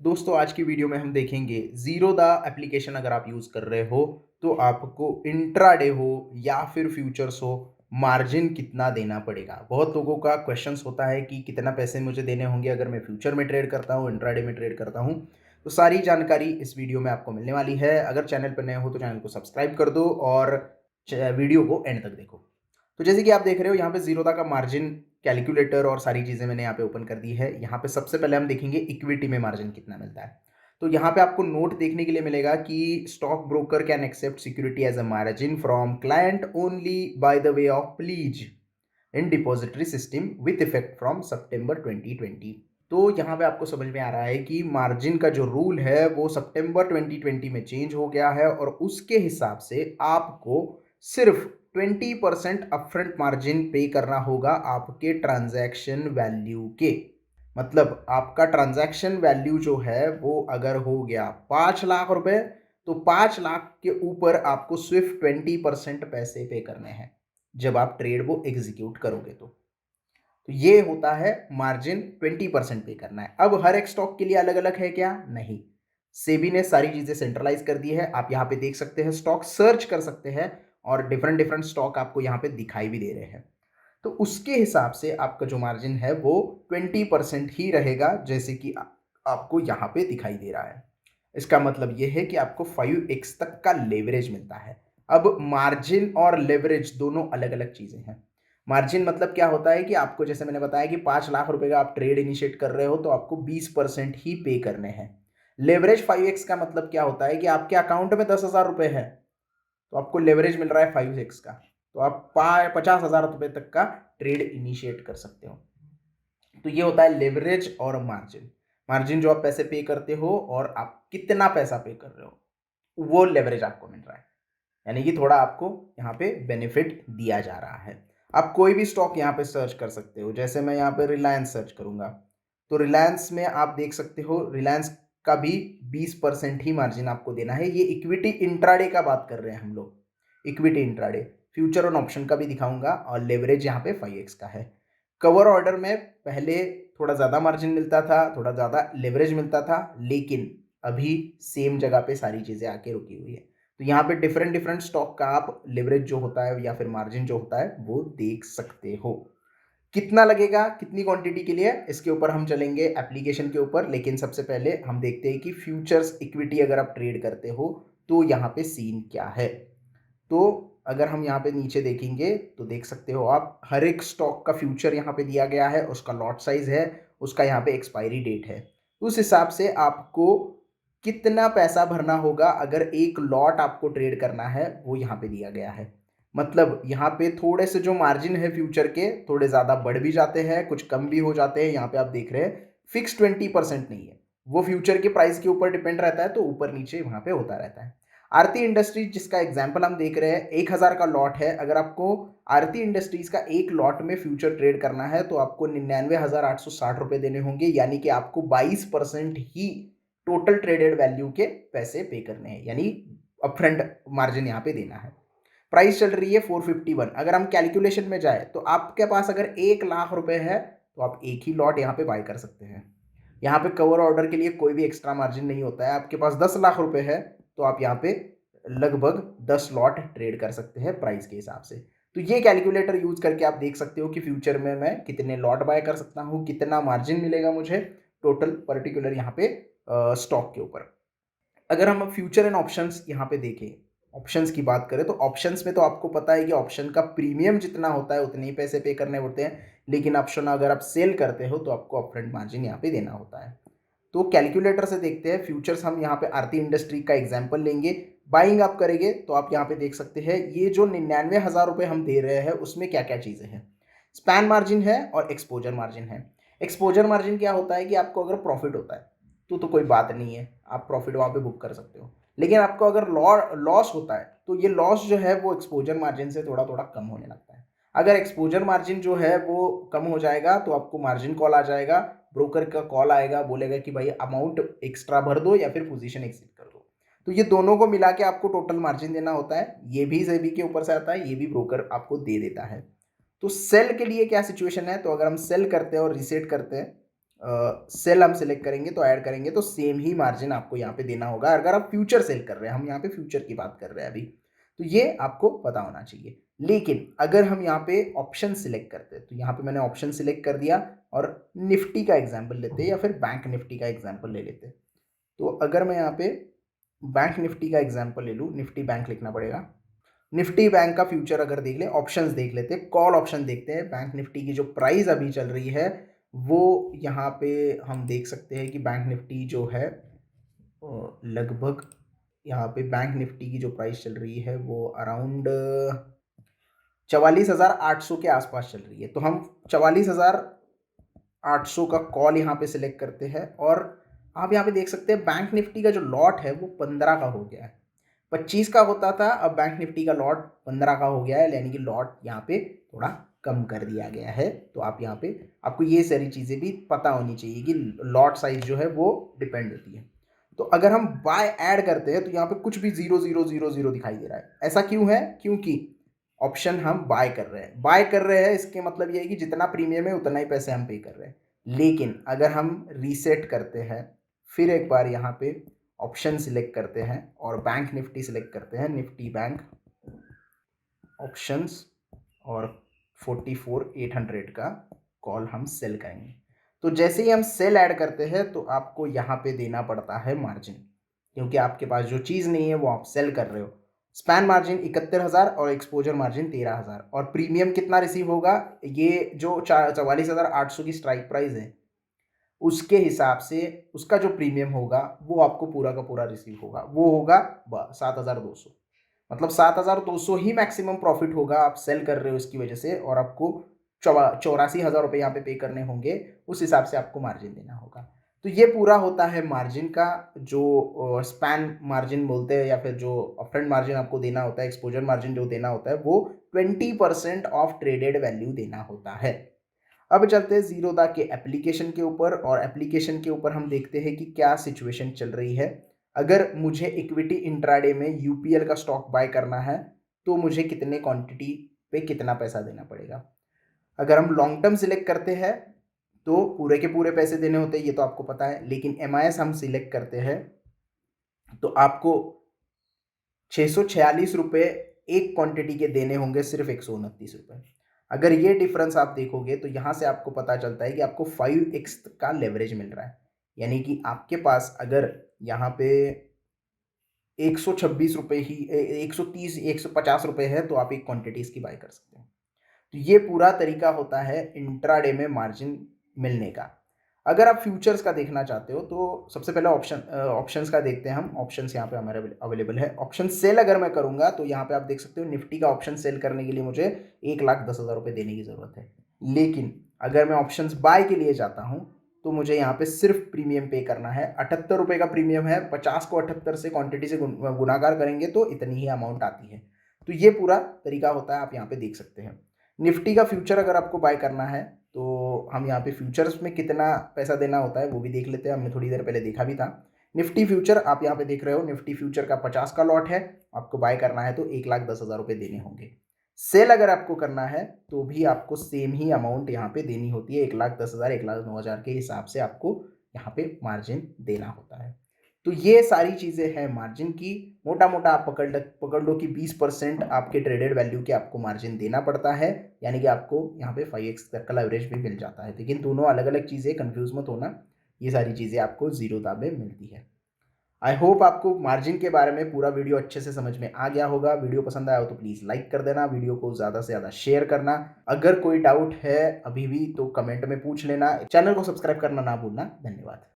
दोस्तों आज की वीडियो में हम देखेंगे ज़ीरोधा एप्लीकेशन अगर आप यूज़ कर रहे हो तो आपको इंट्राडे हो या फिर फ्यूचर्स हो मार्जिन कितना देना पड़ेगा। बहुत लोगों का क्वेश्चंस होता है कि कितना पैसे मुझे देने होंगे अगर मैं फ्यूचर में ट्रेड करता हूँ, इंट्राडे में ट्रेड करता हूँ। तो सारी जानकारी इस वीडियो में आपको मिलने वाली है। अगर चैनल पर नए हो तो चैनल को सब्सक्राइब कर दो और वीडियो को एंड तक देखो। तो जैसे कि आप देख रहे हो यहाँ पे ज़ीरोधा का मार्जिन कैलकुलेटर और सारी चीज़ें मैंने यहाँ पे ओपन कर दी है। यहाँ पे सबसे पहले हम देखेंगे इक्विटी में मार्जिन कितना मिलता है। तो यहाँ पे आपको नोट देखने के लिए मिलेगा कि stock broker can accept security as a margin from client only by the way of pledge in depository system with effect from सितंबर 2020। तो यहाँ पे आपको समझ में आ रहा है कि मार्जिन का जो रूल है वो सितंबर 2020 में चेंज हो गया है और उसके हिसाब से आपको सिर्फ 20% अपफ्रंट मार्जिन पे करना होगा आपके ट्रांजैक्शन वैल्यू के। मतलब आपका ट्रांजैक्शन वैल्यू जो है वो अगर हो गया 5 लाख रुपए तो 5 लाख के ऊपर आपको सिर्फ 20% पैसे पे करने हैं जब आप ट्रेड वो एग्जीक्यूट करोगे। तो ये होता है मार्जिन 20% पे करना है। अब हर एक स्टॉक के लिए अलग अलग है क्या? नहीं। सेबी ने सारी चीजें सेंट्रलाइज कर दी है। आप यहाँ पे देख सकते हैं, स्टॉक सर्च कर सकते हैं और डिफरेंट डिफरेंट स्टॉक आपको यहाँ पे दिखाई भी दे रहे हैं। तो उसके हिसाब से आपका जो मार्जिन है वो 20% ही रहेगा, जैसे कि आपको यहाँ पे दिखाई दे रहा है। इसका मतलब ये है कि आपको 5x तक का लेवरेज मिलता है। अब मार्जिन और लेवरेज दोनों अलग अलग चीजें हैं। मार्जिन मतलब क्या होता है कि आपको, जैसे मैंने बताया कि 5 लाख रुपए का आप ट्रेड इनिशिएट कर रहे हो तो आपको 20% ही पे करने हैं। लेवरेज 5x का मतलब क्या होता है कि आपके अकाउंट में 10,000 रुपए है तो आपको लेवरेज मिल रहा है 5x का, तो आप 50,000 रुपए तक का ट्रेड इनिशिएट कर सकते हो। तो ये होता है लेवरेज और मार्जिन। मार्जिन जो आप पैसे पे करते हो और आप कितना पैसा पे कर रहे हो वो लेवरेज आपको मिल रहा है। यानी कि थोड़ा आपको यहाँ पे बेनिफिट दिया जा रहा है। आप कोई भी स्टॉक यहाँ पे सर्च कर सकते हो। जैसे मैं यहाँ पे रिलायंस सर्च करूंगा तो रिलायंस में आप देख सकते हो रिलायंस का भी 20% ही मार्जिन आपको देना है। ये इक्विटी इंट्राडे का बात कर रहे हैं हम लोग, इक्विटी इंट्राडे। फ्यूचर और ऑप्शन का भी दिखाऊंगा और लेवरेज यहाँ पे 5x का है। कवर ऑर्डर में पहले थोड़ा ज़्यादा मार्जिन मिलता था, थोड़ा ज़्यादा लेवरेज मिलता था, लेकिन अभी सेम जगह पे सारी चीज़ें आके रुकी हुई है। तो यहाँ पे डिफरेंट डिफरेंट स्टॉक का आप लेवरेज जो होता है या फिर मार्जिन जो होता है वो देख सकते हो। कितना लगेगा कितनी क्वांटिटी के लिए, इसके ऊपर हम चलेंगे एप्लीकेशन के ऊपर, लेकिन सबसे पहले हम देखते हैं कि फ्यूचर्स इक्विटी अगर आप ट्रेड करते हो तो यहाँ पे सीन क्या है। तो अगर हम यहाँ पे नीचे देखेंगे तो देख सकते हो आप, हर एक स्टॉक का फ्यूचर यहाँ पे दिया गया है, उसका लॉट साइज है, उसका यहाँ पे एक्सपायरी डेट है। उस हिसाब से आपको कितना पैसा भरना होगा अगर एक लॉट आपको ट्रेड करना है वो यहाँ पे दिया गया है। मतलब यहाँ पे थोड़े से जो मार्जिन है फ्यूचर के थोड़े ज़्यादा बढ़ भी जाते हैं, कुछ कम भी हो जाते हैं। यहाँ पे आप देख रहे हैं फिक्स 20% नहीं है, वो फ्यूचर के प्राइस के ऊपर डिपेंड रहता है, तो ऊपर नीचे वहाँ पे होता रहता है। आरती इंडस्ट्रीज जिसका एग्जाम्पल हम देख रहे हैं, 1,000 का लॉट है। अगर आपको आरती इंडस्ट्रीज का एक लॉट में फ्यूचर ट्रेड करना है तो आपको 99,860 रुपये देने होंगे, यानी कि आपको 22% ही टोटल ट्रेडेड वैल्यू के पैसे पे करने हैं, यानी अपफ्रंट मार्जिन यहाँ पे देना है। प्राइस चल रही है 451। अगर हम कैलकुलेशन में जाए तो आपके पास अगर 1 लाख रुपए है तो आप एक ही लॉट यहाँ पे बाय कर सकते हैं। यहाँ पे कवर ऑर्डर के लिए कोई भी एक्स्ट्रा मार्जिन नहीं होता है। आपके पास 10 लाख रुपए है तो आप यहाँ पे लगभग 10 लॉट ट्रेड कर सकते हैं प्राइस के हिसाब से। तो ये कैलकुलेटर यूज करके आप देख सकते हो कि फ्यूचर में मैं कितने लॉट बाय कर सकता हूँ, कितना मार्जिन मिलेगा मुझे टोटल पर्टिकुलर यहाँ पे स्टॉक के ऊपर। अगर हम फ्यूचर एंड ऑप्शंस यहाँ पे देखें, ऑप्शंस की बात करें तो ऑप्शंस में तो आपको पता है कि ऑप्शन का प्रीमियम जितना होता है उतने ही पैसे पे करने होते हैं, लेकिन ऑप्शन अगर आप सेल करते हो तो आपको अपफ्रंट मार्जिन यहाँ पे देना होता है। तो कैलकुलेटर से देखते हैं फ्यूचर्स। हम यहाँ पे आरती इंडस्ट्री का एग्जांपल लेंगे। बाइंग आप करेंगे तो आप यहाँ पे देख सकते हैं ये जो 99,000 रुपये हम दे रहे हैं उसमें क्या क्या चीज़ें हैं। स्पैन मार्जिन है और एक्सपोजर मार्जिन है। एक्सपोजर मार्जिन क्या होता है कि आपको अगर प्रॉफिट होता है तो कोई बात नहीं है, आप प्रॉफिट वहाँ पे बुक कर सकते हो। लेकिन आपको अगर लॉस होता है तो ये लॉस जो है वो एक्सपोजर मार्जिन से थोड़ा थोड़ा कम होने लगता है। अगर एक्सपोजर मार्जिन जो है वो कम हो जाएगा तो आपको मार्जिन कॉल आ जाएगा, ब्रोकर का कॉल आएगा, बोलेगा कि भाई अमाउंट एक्स्ट्रा भर दो या फिर पोजीशन एग्जिट कर दो। तो ये दोनों को मिला के आपको टोटल मार्जिन देना होता है। ये भी सेबी के ऊपर से आता है, ये भी ब्रोकर आपको दे देता है। तो सेल के लिए क्या सिचुएशन है, तो अगर हम सेल करते हैं और रीसेट करते हैं सेल हम सिलेक्ट करेंगे तो ऐड करेंगे तो सेम ही मार्जिन आपको यहाँ पे देना होगा अगर आप फ्यूचर सेल कर रहे हैं। हम यहाँ पे फ्यूचर की बात कर रहे हैं अभी, तो ये आपको पता होना चाहिए। लेकिन अगर हम यहाँ पे ऑप्शन सिलेक्ट करते हैं तो यहाँ पे मैंने ऑप्शन सिलेक्ट कर दिया और निफ्टी का एग्जाम्पल लेते हैं या फिर बैंक निफ्टी का एग्जाम्पल ले लेते हैं। तो अगर मैं यहाँ पे बैंक निफ्टी का एग्जाम्पल ले लूँ, निफ्टी बैंक लिखना पड़ेगा। निफ्टी बैंक का फ्यूचर अगर देख ले, ऑप्शंस देख लेते हैं, कॉल ऑप्शन देखते हैं। बैंक निफ्टी की जो प्राइस अभी चल रही है वो यहाँ पे हम देख सकते हैं कि बैंक निफ्टी जो है लगभग यहाँ पे बैंक निफ्टी की जो प्राइस चल रही है वो अराउंड 44,800 के आसपास चल रही है। तो हम 44,800 का कॉल यहाँ पे सिलेक्ट करते हैं और आप यहाँ पे देख सकते हैं बैंक निफ्टी का जो लॉट है वो 15 का हो गया है। 25 का होता था, अब बैंक निफ्टी का लॉट 15 का हो गया है, यानी कि लॉट यहाँ पे थोड़ा कम कर दिया गया है। तो आप यहाँ पे आपको ये सारी चीज़ें भी पता होनी चाहिए कि लॉट साइज जो है वो डिपेंड होती है। तो अगर हम बाय ऐड करते हैं तो यहाँ पे कुछ भी 0,0,0,0 दिखाई दे रहा है। ऐसा क्यों है? क्योंकि ऑप्शन हम बाय कर रहे हैं। बाय कर रहे हैं इसके मतलब ये है कि जितना प्रीमियम है उतना ही पैसे हम पे कर रहे हैं। लेकिन अगर हम रीसेट करते हैं, फिर एक बार यहाँ पे ऑप्शन सिलेक्ट करते हैं और बैंक निफ्टी सिलेक्ट करते हैं, निफ्टी बैंक ऑप्शंस और 44,800 का कॉल हम सेल करेंगे। तो जैसे ही हम सेल ऐड करते हैं तो आपको यहाँ पे देना पड़ता है मार्जिन, क्योंकि आपके पास जो चीज़ नहीं है वो आप सेल कर रहे हो। स्पैन मार्जिन 71,000 और एक्सपोजर मार्जिन 13,000 और प्रीमियम कितना रिसीव होगा? ये जो 44,800 की स्ट्राइक प्राइस है उसके हिसाब से उसका जो प्रीमियम होगा वो आपको पूरा का पूरा रिसीव होगा, वो होगा 7,200। मतलब 7,200 ही मैक्सिमम प्रॉफिट होगा आप सेल कर रहे हो इसकी वजह से, और आपको 84,000 रुपये यहाँ पे पे करने होंगे, उस हिसाब से आपको मार्जिन देना होगा। तो ये पूरा होता है मार्जिन का, जो स्पैन मार्जिन बोलते हैं या फिर जो अपफ्रंट मार्जिन आपको देना होता है, एक्सपोजर मार्जिन जो देना होता है वो 20% ऑफ ट्रेडेड वैल्यू देना होता है। अब चलते हैं ज़ीरोधा के एप्लीकेशन के ऊपर, और एप्लीकेशन के ऊपर हम देखते हैं कि क्या सिचुएशन चल रही है। अगर मुझे इक्विटी इंट्राडे में यूपीएल का स्टॉक बाय करना है तो मुझे कितने क्वांटिटी पे कितना पैसा देना पड़ेगा। अगर हम लॉन्ग टर्म सिलेक्ट करते हैं तो पूरे के पूरे पैसे देने होते हैं, ये तो आपको पता है। लेकिन एमआईएस हम सिलेक्ट करते हैं तो आपको 646 रुपये एक क्वांटिटी के देने होंगे, सिर्फ 129 रुपये। अगर ये डिफरेंस आप देखोगे तो यहाँ से आपको पता चलता है कि आपको 5x का लेवरेज मिल रहा है। यानी कि आपके पास अगर यहाँ पे 126 रुपये ही 130 150 रुपये है तो आप एक क्वांटिटी इसकी बाय कर सकते हैं। तो ये पूरा तरीका होता है इंट्राडे में मार्जिन मिलने का। अगर आप फ्यूचर्स का देखना चाहते हो तो सबसे पहले ऑप्शंस का देखते हैं हम। ऑप्शंस यहाँ पे हमारे अवेलेबल है। ऑप्शन सेल अगर मैं करूँगा तो यहाँ पे आप देख सकते हो निफ्टी का ऑप्शन सेल करने के लिए मुझे 1,10,000 रुपये देने की ज़रूरत है। लेकिन अगर मैं ऑप्शंस बाय के लिए जाता हूँ तो मुझे यहाँ पे सिर्फ प्रीमियम पे करना है। 78 रुपये का प्रीमियम है। 50 को 78 से क्वांटिटी से गुणाकार करेंगे तो इतनी ही अमाउंट आती है। तो ये पूरा तरीका होता है, आप यहाँ पे देख सकते हैं। निफ्टी का फ्यूचर अगर आपको बाय करना है तो हम यहाँ पे फ्यूचर्स में कितना पैसा देना होता है वो भी देख लेते हैं। हमने थोड़ी देर पहले देखा भी था। निफ्टी फ्यूचर आप यहाँ पे देख रहे हो, निफ्टी फ्यूचर का 50 का लॉट है, आपको बाय करना है तो 1,10,000 रुपये देने होंगे। सेल अगर आपको करना है तो भी आपको सेम ही अमाउंट यहाँ पे देनी होती है। 1,10,000 1,09,000 के हिसाब से आपको यहाँ पे मार्जिन देना होता है। तो ये सारी चीज़ें हैं मार्जिन की। मोटा मोटा आप पकड़ लो कि 20% आपके ट्रेडेड वैल्यू के आपको मार्जिन देना पड़ता है, यानी कि आपको यहाँ पे 5x तक का लेवरेज भी मिल जाता है। लेकिन दोनों अलग अलग चीज़ें, कंफ्यूज मत होना, ये सारी चीज़ें आपको ज़ीरोधा में मिलती है। आई होप आपको मार्जिन के बारे में पूरा वीडियो अच्छे से समझ में आ गया होगा। वीडियो पसंद आया हो तो प्लीज़ लाइक कर देना, वीडियो को ज़्यादा से ज़्यादा शेयर करना। अगर कोई डाउट है अभी भी तो कमेंट में पूछ लेना। चैनल को सब्सक्राइब करना ना भूलना। धन्यवाद।